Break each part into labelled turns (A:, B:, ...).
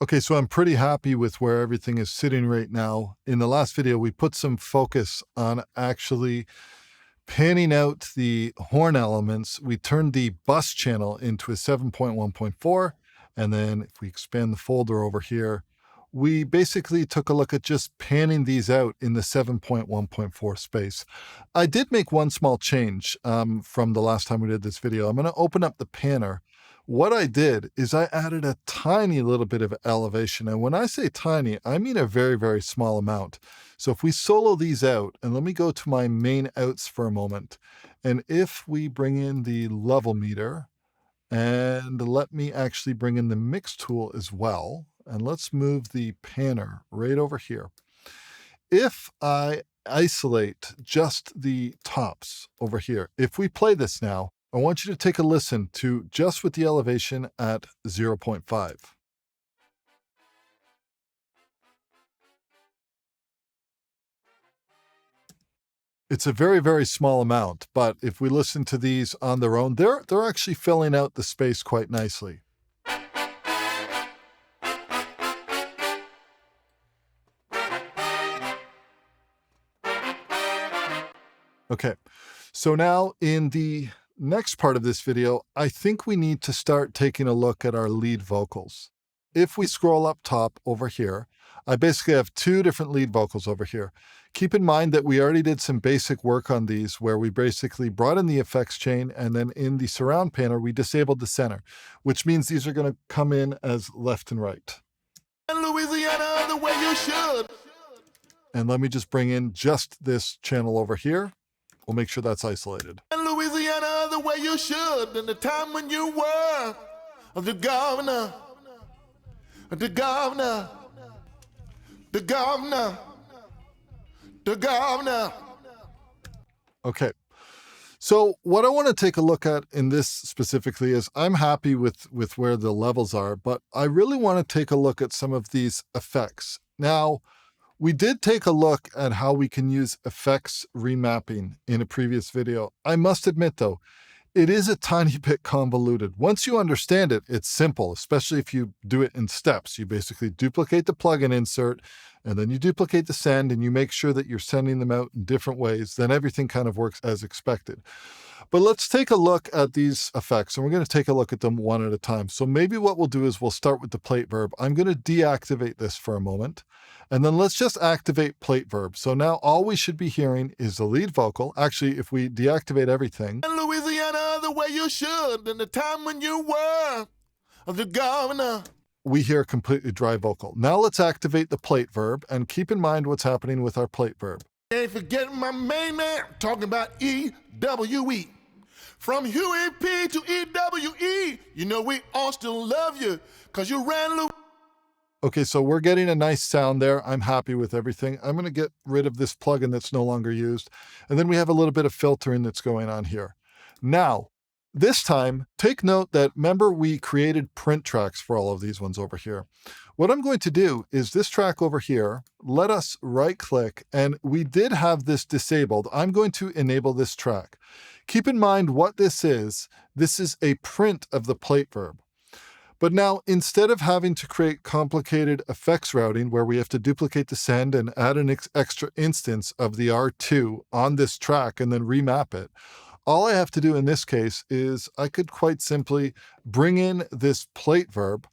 A: Okay, so I'm pretty happy with where everything is sitting right now. In the last video, we put some focus on actually panning out the horn elements. We turned the bus channel into a 7.1.4. And then if we expand the folder over here, we basically took a look at just panning these out in the 7.1.4 space. I did make one small change from the last time we did this video. I'm going to open up the panner. What I did is I added a tiny little bit of elevation. And when I say tiny, I mean a very, very small amount. So if we solo these out, and let me go to my main outs for a moment. And if we bring in the level meter, and let me actually bring in the mix tool as well. And let's move the panner right over here. If I isolate just the tops over here, if we play this now, I want you to take a listen to just with the elevation at 0.5. It's a very, very small amount, but if we listen to these on their own, they're actually filling out the space quite nicely. Okay, so now in the next part of this video, I think we need to start taking a look at our lead vocals. If we scroll up top over here, I basically have two different lead vocals over here. Keep in mind that we already did some basic work on these where we basically brought in the effects chain, and then in the surround panel, we disabled the center, which means these are going to come in as left and right. Louisiana, the way you should. And let me just bring in just this channel over here. We'll make sure that's isolated. Louisiana, the way you should, in the time when you were the governor, the governor, the governor, the governor. Okay. So what I want to take a look at in this specifically is I'm happy with where the levels are, but I really want to take a look at some of these effects. Now, we did take a look at how we can use effects remapping in a previous video. I must admit though, it is a tiny bit convoluted. Once you understand it, it's simple, especially if you do it in steps. You basically duplicate the plugin insert, and then you duplicate the send, and you make sure that you're sending them out in different ways. Then everything kind of works as expected. But let's take a look at these effects, and we're going to take a look at them one at a time. So maybe what we'll do is we'll start with the plate verb. I'm going to deactivate this for a moment, and then let's just activate plate verb. So now all we should be hearing is the lead vocal. Actually, if we deactivate everything, Louisiana, the way you should, in the time when you were the governor, we hear a completely dry vocal. Now let's activate the plate verb, and keep in mind what's happening with our plate verb. Ain't forgetting my main man, talking about E-W-E. From Huey P to E-W-E, you know we all still love you, because you ran loose. Okay, so we're getting a nice sound there. I'm happy with everything. I'm going to get rid of this plugin that's no longer used. And then we have a little bit of filtering that's going on here. Now, this time, take note that, remember, we created print tracks for all of these ones over here. What I'm going to do is this track over here, let us right-click, and we did have this disabled. I'm going to enable this track. Keep in mind what this is. This is a print of the plate verb. But now, instead of having to create complicated effects routing where we have to duplicate the send and add an extra instance of the R2 on this track and then remap it, all I have to do in this case is I could quite simply bring in this plate verb.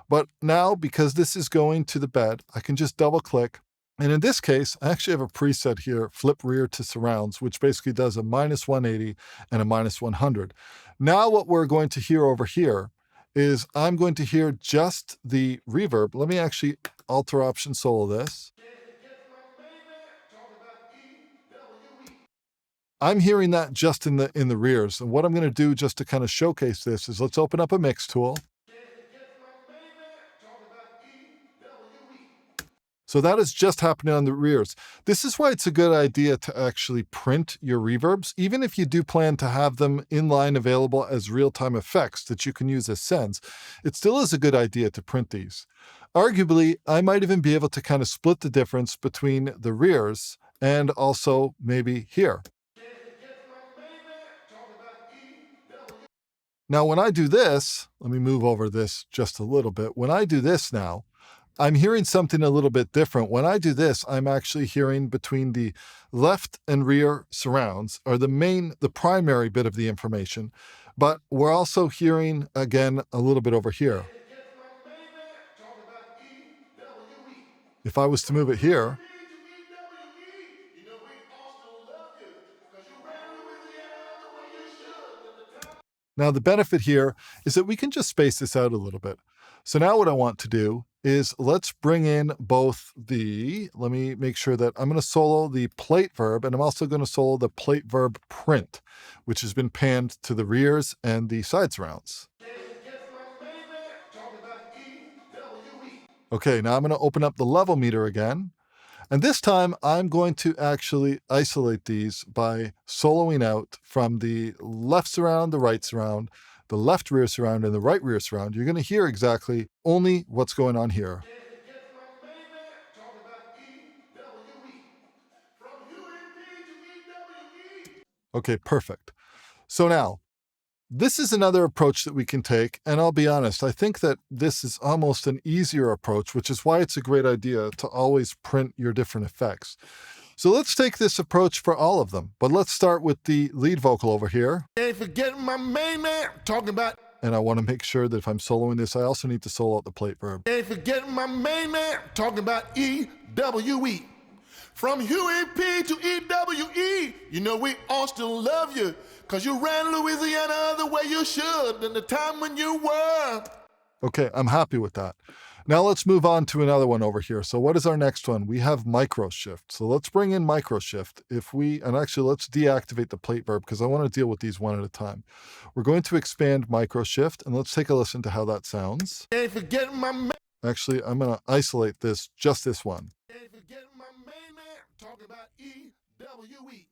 A: But now, because this is going to the bed, I can just double click. And in this case, I actually have a preset here, flip rear to surrounds, which basically does a -180 and a -100. Now what we're going to hear over here is I'm going to hear just the reverb. Let me actually Alt Option solo this. I'm hearing that just in the rears. And what I'm going to do just to kind of showcase this is let's open up a mix tool. So that is just happening on the rears. This is why it's a good idea to actually print your reverbs, even if you do plan to have them inline available as real-time effects that you can use as sends. It still is a good idea to print these. Arguably, I might even be able to kind of split the difference between the rears and also maybe here. Now, when I do this, let me move over this just a little bit. When I do this now, I'm hearing something a little bit different. When I do this, I'm actually hearing between the left and rear surrounds are the primary bit of the information, but we're also hearing again a little bit over here. If I was to move it here, now the benefit here is that we can just space this out a little bit. So now what I want to do is let's bring in both let me make sure that I'm going to solo the plate verb, and I'm also going to solo the plate verb print, which has been panned to the rears and the side surrounds. Okay, now I'm going to open up the level meter again. And this time I'm going to actually isolate these by soloing out from the left surround, the right surround, the left rear surround, and the right rear surround. You're going to hear exactly only what's going on here. Okay, perfect. So now, this is another approach that we can take, and I'll be honest, I think that this is almost an easier approach, which is why it's a great idea to always print your different effects. So let's take this approach for all of them, but let's start with the lead vocal over here.
B: Ain't forgetting my main man, talking about.
A: And I want to make sure that if I'm soloing this, I also need to solo out the plate verb.
B: Ain't forgetting my main man, talking about E-W-E. From UAP to EWE, you know we all still love you, cause you ran Louisiana the way you should in the time when you were.
A: Okay, I'm happy with that. Now let's move on to another one over here. So what is our next one? We have micro shift. So let's bring in micro shift. And actually let's deactivate the plate verb because I want to deal with these one at a time. We're going to expand micro shift, and let's take a listen to how that sounds.
B: Ain't forgetting my
A: Actually, I'm going to isolate just this one.
B: Ain't forgetting my main man, talking about E-W-E.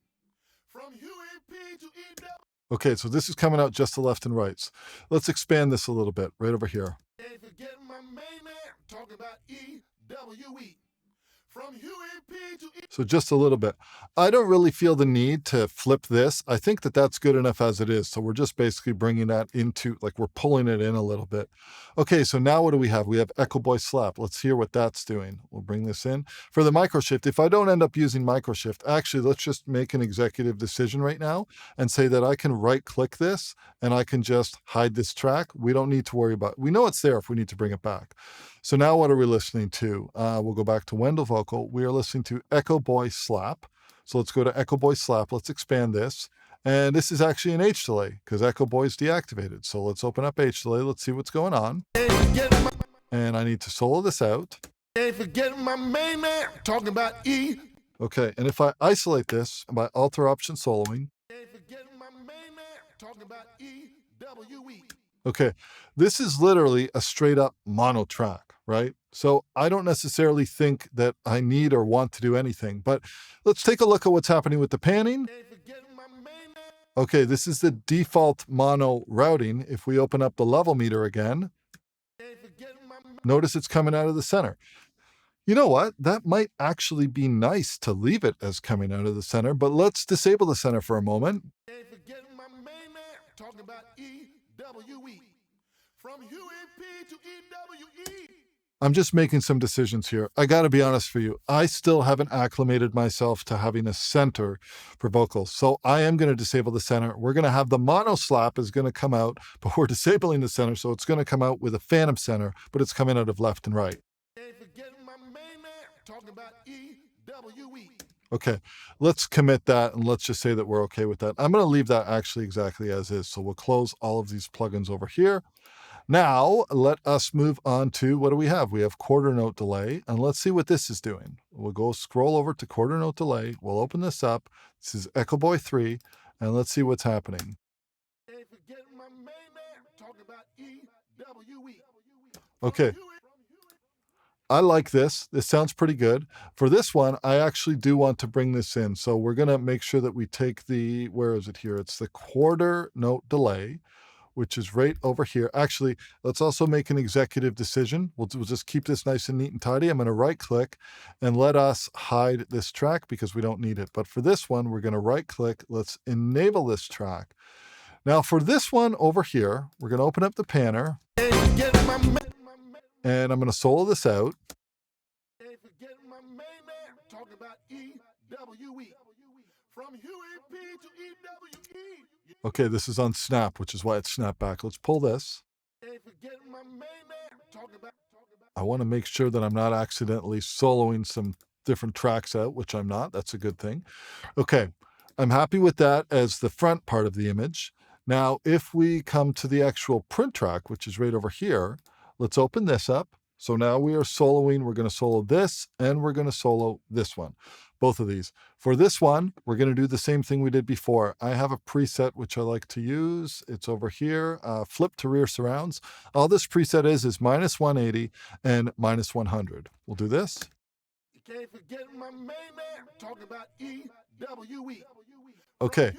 B: From UAP to EW.
A: Okay, so this is coming out just the left and rights. Let's expand this a little bit right over here.
B: Ain't forgetting my main man, talking about E-W-E. From UAP to
A: So just a little bit. I don't really feel the need to flip this. I think that that's good enough as it is. So we're just basically bringing that into, like we're pulling it in a little bit. Okay, so now what do we have? We have Echo Boy Slap. Let's hear what that's doing. We'll bring this in. For the micro shift, if I don't end up using micro shift, actually, let's just make an executive decision right now and say that I can right click this and I can just hide this track. We don't need to worry about it. We know it's there if we need to bring it back. So now what are we listening to? We'll go back to Wendell Vocal. We are listening to Echo Boy Slap. So let's go to Echo Boy Slap. Let's expand this. And this is actually an H delay because Echo Boy is deactivated. So let's open up H delay. Let's see what's going on. And I need to solo this out.
B: Ain't forgetting my main man, talking about E.
A: Okay, and if I isolate this by Alt or Option soloing.
B: Ain't forgetting my main man, talking about E-W-E.
A: Okay, this is literally a straight up mono track, right? So I don't necessarily think that I need or want to do anything, but let's take a look at what's happening with the panning. Okay, this is the default mono routing. If we open up the level meter again, notice it's coming out of the center. You know what? That might actually be nice to leave it as coming out of the center, but let's disable the center for a moment.
B: Talking about E-W-E. From UAP to E-W-E.
A: I'm just making some decisions here. I got to be honest for you. I still haven't acclimated myself to having a center for vocals. So I am going to disable the center. We're going to have the mono slap is going to come out, but we're disabling the center. So it's going to come out with a phantom center, but it's coming out of left and right.
B: Talking about E-W-E.
A: Okay, let's commit that and let's just say that we're okay with that. I'm going to leave that actually exactly as is. So we'll close all of these plugins over here. Now, let us move on to what do we have? We have quarter note delay, and let's see what this is doing. We'll go scroll over to quarter note delay. We'll open this up. This is Echo Boy 3, and let's see what's happening. Okay. I like this. This sounds pretty good. For this one, I actually do want to bring this in. So we're going to make sure that we take the, where is it here? It's the quarter note delay, which is right over here. Actually, let's also make an executive decision. We'll just keep this nice and neat and tidy. I'm going to right click and let us hide this track because we don't need it. But for this one, we're going to right click. Let's enable this track. Now for this one over here, we're going to open up the panner. And I'm going to solo this out.
B: Ain't forgetting my main man, talking about EWE. From UAP to EWE.
A: Okay, this is on snap, which is why it's snap back. Let's pull this.
B: Ain't forgetting my main man, talking about.
A: I want to make sure that I'm not accidentally soloing some different tracks out, which I'm not. That's a good thing. Okay, I'm happy with that as the front part of the image. Now, if we come to the actual print track, which is right over here, let's open this up. So now we are soloing. We're going to solo this, and we're going to solo this one, both of these. For this one, we're going to do the same thing we did before. I have a preset which I like to use. It's over here, flip to rear surrounds. All this preset is -180 and -100. We'll do this.
B: You can't forget my main man, talking about EWE.
A: Okay.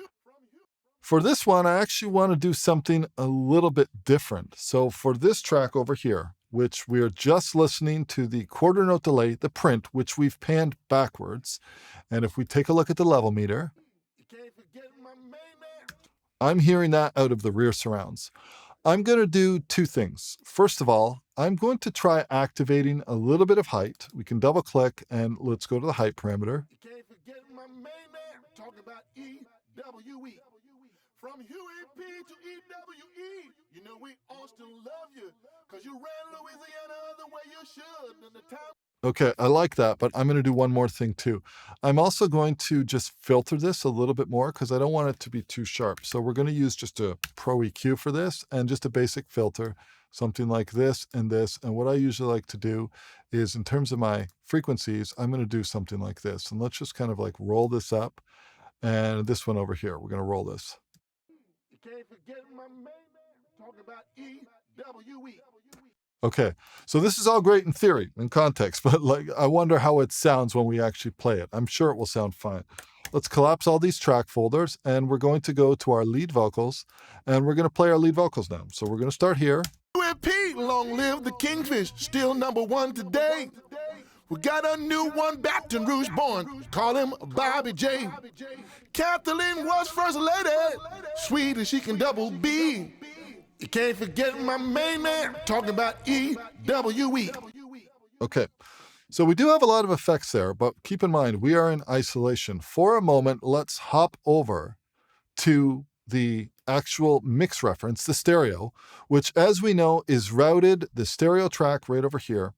A: For this one, I actually want to do something a little bit different. So for this track over here, which we're just listening to the quarter note delay, the print, which we've panned backwards. And if we take a look at the level meter, I'm hearing that out of the rear surrounds. I'm going to do two things. First of all, I'm going to try activating a little bit of height. We can double click and let's go to the height parameter.
B: You can't forget my main man, talking about EWE. From UAP to EWE, you know we all still love you, because you ran Louisiana the way you should. And the time.
A: Okay, I like that, but I'm going to do one more thing too. I'm also going to just filter this a little bit more because I don't want it to be too sharp. So we're going to use just a Pro EQ for this and just a basic filter, something like this and this. And what I usually like to do is, in terms of my frequencies, I'm going to do something like this. And let's just kind of like roll this up. And this one over here, we're going to roll this.
B: You can't forget my main man, talking about EWE.
A: Okay, so this is all great in theory, in context, but like I wonder how it sounds when we actually play it. I'm sure it will sound fine. Let's collapse all these track folders, and we're going to go to our lead vocals, and we're going to play our lead vocals now. So we're going to start here.
B: UAP, long live the Kingfish, still #1 today. We got a new one, Baton Rouge born, call him Bobby J. Kathleen was first lady, sweet as she can double B. You can't forget my main man, talking about EWE.
A: Okay, so we do have a lot of effects there, but keep in mind, we are in isolation. For a moment, let's hop over to the actual mix reference, the stereo, which, as we know, is routed, the stereo track right over here.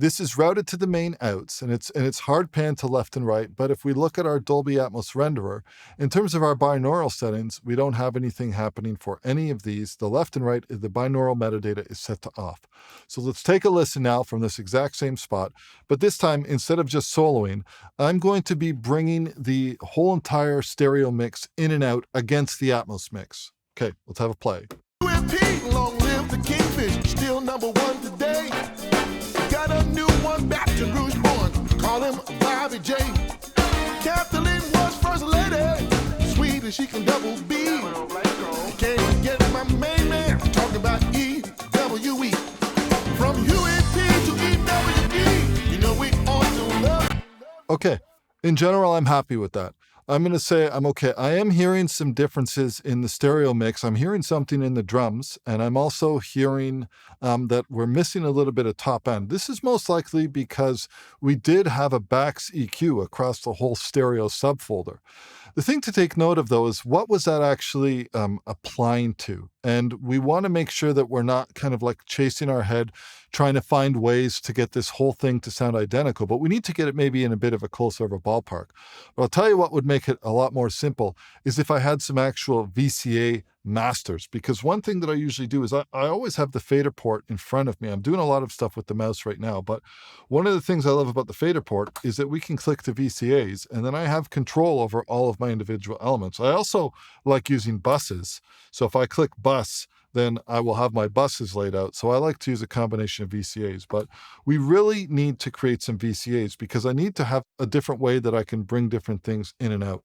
A: This is routed to the main outs, and it's hard pan to left and right. But if we look at our Dolby Atmos renderer, in terms of our binaural settings, we don't have anything happening for any of these. The left and right, the binaural metadata is set to off. So let's take a listen now from this exact same spot. But this time, instead of just soloing, I'm going to be bringing the whole entire stereo mix in and out against the Atmos mix. Okay, let's have a play.
B: UAP, long live the Kingfish, still #1 today. Got a new one, Baton Rouge born, call him Bobby J. Kathleen was first lady, sweet as she can double B. Can't forget my main man, talking about EWE. From UAP to EWE, you know we all still love.
A: Okay, in general, I'm happy with that. I'm going to say I'm okay. I am hearing some differences in the stereo mix. I'm hearing something in the drums, and I'm also hearing that we're missing a little bit of top end. This is most likely because we did have a Bax EQ across the whole stereo subfolder. The thing to take note of, though, is what was that actually applying to? And we want to make sure that we're not kind of like chasing our head, trying to find ways to get this whole thing to sound identical, but we need to get it maybe in a bit of a closer of a ballpark. But I'll tell you what would make it a lot more simple is if I had some actual VCA masters, because one thing that I usually do is I always have the fader port in front of me. I'm doing a lot of stuff with the mouse right now, but one of the things I love about the fader port is that we can click to VCAs, and then I have control over all of my individual elements. I also like using buses. So if I click bus, then I will have my buses laid out. So I like to use a combination of VCAs, but we really need to create some VCAs because I need to have a different way that I can bring different things in and out.